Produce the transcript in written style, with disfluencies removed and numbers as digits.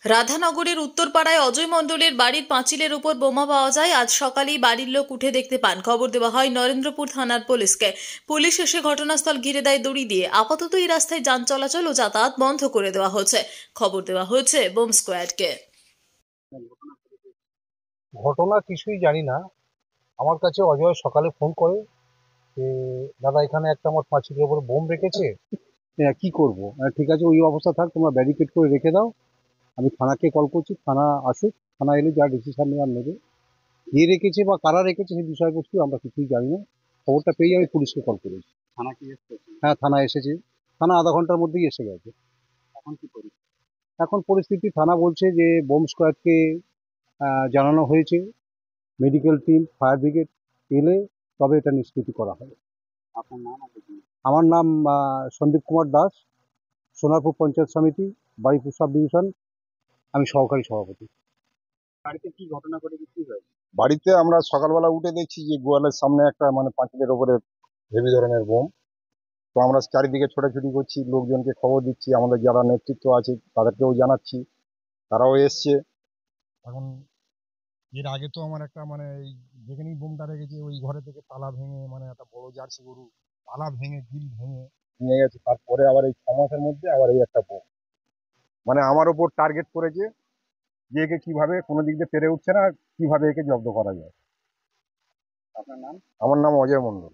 রাধানগরের উত্তরপাড়ায় অজয় মণ্ডলের বাড়ির পাঁচিলের উপর বোমা পাওয়া যায়। আজ সকালেই বাড়ির লোক উঠে দেখতে পান। খবর দেওয়া হয় নরেন্দ্রপুর থানার পুলিশকে। পুলিশ এসে ঘটনাস্থল ঘিরে দেয় দড়ি দিয়ে। আপাতত এই রাস্তায় যান চলাচল ও যাতায়াত বন্ধ করে দেওয়া হয়েছে। খবর দেওয়া হয়েছে বোম স্কোয়াডকে। ঘটনা কিছুই জানি না। আমার কাছে অজয় সকালে ফোন করে যে দাদা এখানে একটা আমার পাঁচিলের উপরে বোম রেখেছে। কি করব? ঠিক আছে, ওই অবস্থা থাক, তোমরা ব্যারিকেড করে রেখে দাও। আমি থানাকে কল করছি, থানা আসুক, থানা এলে যা ডিসিশন নেওয়ার নেবে। কে রেখেছে বা কারা রেখেছে সেই বিষয়বস্তু আমরা কিছুই জানি না। খবরটা পেয়ে আমি পুলিশকে কল করেছি। থানা কি এসছে? হ্যাঁ, থানা এসেছে। থানা আধা ঘন্টার মধ্যেই এসে গেছে। এখন কি করি? এখন পরিস্থিতি, থানা বলছে যে বোম স্কোয়াডকে জানানো হয়েছে, মেডিকেল টিম, ফায়ার ব্রিগেড এলে তবে এটা নিষ্কৃতি করা হবে। আপনার নাম আর ঠিকানা? আমার নাম সন্দীপ কুমার দাস, সোনারপুর পঞ্চায়েত সমিতি, বারুইপুর সাব ডিভিশন। আমি সহকারী সভাপতি। বাড়িতে কি ঘটনা ঘটেছে, কি হয়েছে? বাড়িতে আমরা সকালবেলা উঠে দেখছি যে গোয়ালের সামনে একটা পাঁচিলের ওপরে হেভি ধরনের বোম। তো আমরা চারিদিকে ছোটাছুটি করছি, লোকজনকে খবর দিচ্ছি, আমাদের যারা নেতৃত্ব আছে তাদেরকেও জানাচ্ছি, তারাও এসছে। এখন এর আগে তো আমার একটা এই যেখানেই বোমটা রেখেছে ওই ঘরে থেকে তালা ভেঙে একটা বড় জার্সি গরু তালা ভেঙে গ্রিল ভেঙে নিয়ে গেছে। তারপরে আবার এই 6 মাসের মধ্যে আবার এই একটা বোম আমার ওপর টার্গেট করেছে যে একে কিভাবে কোনো দিক দিয়ে পেরে উঠছে না, কিভাবে একে জব্দ করা যায়। আপনার নাম? আমার নাম অজয় মণ্ডল।